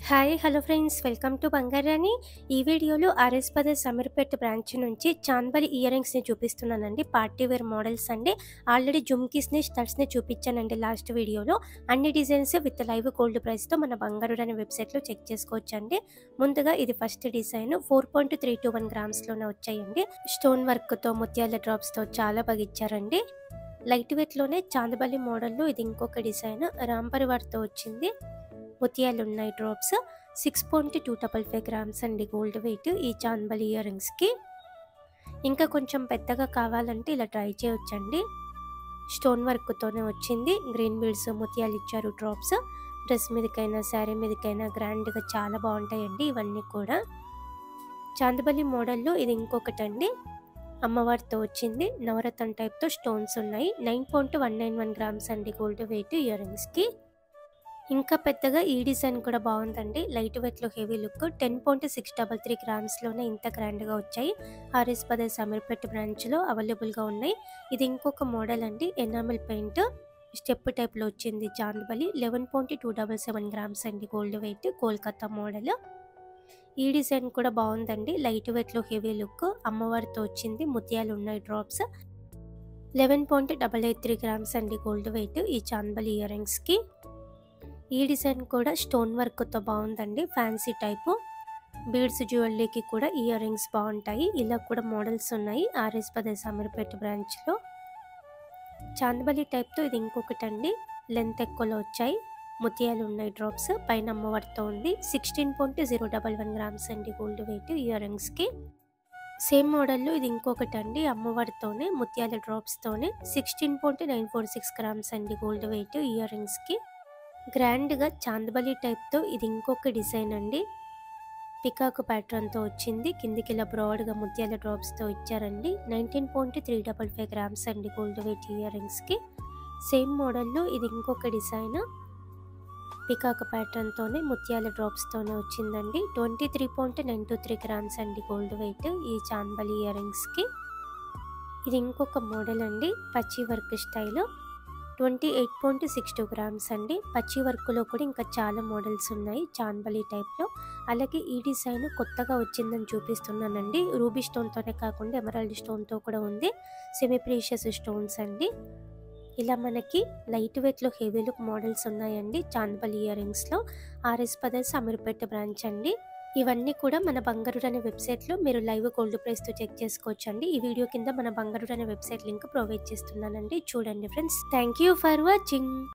Hi hello friends, welcome to Bangarani. ఈ వీడియోలో RS brothers Ameerpet branch నుంచి చాందబలి ఇయర్ రింగ్స్ని చూపిస్తున్నానండి. పార్టీ వేర్ మోడల్స్ అండి. ఆల్రెడీ జుమ్కీస్ని స్టడ్స్ని చూపించానండి లాస్ట్ వీడియోలో. అన్ని డిజైన్స్ విత్ లైవ్ గోల్డ్ ప్రైస్తో మన బంగారురాణి వెబ్సైట్లో చెక్ చేసుకోవచ్చండి. ముందుగా ఇది ఫస్ట్ డిజైన్ 4.321 గ్రామ్స్లోనే వచ్చాయండి. స్టోన్ వర్క్తో ముత్యాల డ్రాప్స్తో చాలా బాగా ఇచ్చారండి. లైట్ వెయిట్లోనే చాందబలి మోడల్లో ఇది ఇంకొక డిజైన్ రాంపరి వర్క్తో వచ్చింది. ముత్యాలు ఉన్నాయి డ్రాప్స్. 6.255 గ్రామ్స్ అండి గోల్డ్ వెయిట్ ఈ చాందబలి ఇయర్ రింగ్స్కి. ఇంకా కొంచెం పెద్దగా కావాలంటే ఇలా ట్రై చేయొచ్చండి. స్టోన్ వర్క్తోనే వచ్చింది. గ్రీన్ బీడ్స్ ముత్యాలు ఇచ్చారు డ్రాప్స్. డ్రెస్ మీదకైనా శారీ మీదకైనా గ్రాండ్గా చాలా బాగుంటాయండి ఇవన్నీ కూడా. చాందబలి మోడల్లో ఇది ఇంకొకటండి. అమ్మవారితో వచ్చింది. నవరత్న టైప్తో స్టోన్స్ ఉన్నాయి. 9.191 గ్రామ్స్ అండి గోల్డ్ వెయిట్ ఇయర్ రింగ్స్కి. ఇంకా పెద్దగా ఈ డిజైన్ కూడా బాగుందండి. లైట్ వెయిట్లో హెవీ లుక్. 10.633 గ్రామ్స్లోనే ఇంత గ్రాండ్గా వచ్చాయి. ఆర్ఎస్ బ్రదర్స్ అమీర్పేట్ బ్రాంచ్లో అవైలబుల్గా ఉన్నాయి. ఇది ఇంకొక మోడల్ అండి. ఎనామిల్ పెయింట్ స్టెప్ టైప్లో వచ్చింది చాందబలి. 11.277 గ్రామ్స్ అండి గోల్డ్ వెయిట్ కోల్కతా మోడల్. ఈ డిజైన్ కూడా బాగుందండి. లైట్ వెయిట్లో హెవీ లుక్. అమ్మవారితో వచ్చింది. ముత్యాలు ఉన్నాయి డ్రాప్స్. 11.883 గ్రామ్స్ అండి గోల్డ్ వెయిట్ ఈ చాందబలి ఇయర్ రింగ్స్కి. ఈ డిజైన్ కూడా స్టోన్ వర్క్తో బాగుందండి. ఫ్యాన్సీ టైపు బీడ్స్ జ్యువెలరీకి కూడా ఇయర్ రింగ్స్ బాగుంటాయి. ఇలా కూడా మోడల్స్ ఉన్నాయి ఆర్ఎస్ బ్రదర్స్ అమీర్పేట్ బ్రాంచ్లో. చాందబలి టైప్తో ఇది ఇంకొకటండి. లెంత్ ఎక్కువలో వచ్చాయి. ముత్యాలు ఉన్నాయి డ్రాప్స్. పైన అమ్మవారితో ఉంది. 16.011 గ్రామ్స్ అండి గోల్డ్ వెయిట్ ఇయర్ రింగ్స్కి. సేమ్ మోడల్లో ఇది ఇంకొకటండి. అమ్మవారితోనే ముత్యాల డ్రాప్స్తోనే 16.946 గ్రామ్స్ అండి గోల్డ్ వెయిట్ ఇయర్ రింగ్స్కి. గ్రాండ్గా చాందబలి టైప్తో ఇది ఇంకొక డిజైన్ అండి. పికాక్ ప్యాటర్న్తో వచ్చింది. కిందికి ఇలా బ్రాడ్గా ముత్యాల డ్రాప్స్తో ఇచ్చారండి. 19.355 గ్రామ్స్ అండి గోల్డ్ వెయిట్ ఇయర్ రింగ్స్కి. సేమ్ మోడల్లో ఇది ఇంకొక డిజైన్. పికాక్ ప్యాటర్న్తోనే ముత్యాల డ్రాప్స్తోనే వచ్చిందండి. 23.923 గ్రామ్స్ అండి గోల్డ్ వెయిట్ ఈ చాందబలి ఇయర్ రింగ్స్కి. ఇది ఇంకొక మోడల్ అండి. పచ్చి వర్క్ స్టైల్. 28.62 గ్రామ్స్ అండి. పచ్చి వర్క్లో కూడా ఇంకా చాలా మోడల్స్ ఉన్నాయి చాందబలి టైప్లో. అలాగే ఈ డిజైన్ కొత్తగా వచ్చిందని చూపిస్తున్నానండి. రూబీ స్టోన్తోనే కాకుండా ఎమరాల్డ్ స్టోన్తో కూడా ఉంది. సెమీ ప్రీషియస్ స్టోన్స్ అండి. ఇలా మనకి లైట్ వెయిట్లో హెవీ లుక్ మోడల్స్ ఉన్నాయండి చాందబలి ఇయర్ రింగ్స్లో. ఆర్ఎస్ బ్రదర్స్ అమీర్పేట్ బ్రాంచ్ అండి. ఇవన్నీ కూడా మన బంగారురాణి వెబ్సైట్లో మీరు లైవ్ గోల్డ్ ప్రైస్తో చెక్ చేసుకోవచ్చండి. ఈ వీడియో కింద మన బంగారురాణి వెబ్సైట్ లింక్ ప్రొవైడ్ చేస్తున్నానండి. చూడండి friends. Thank you for watching.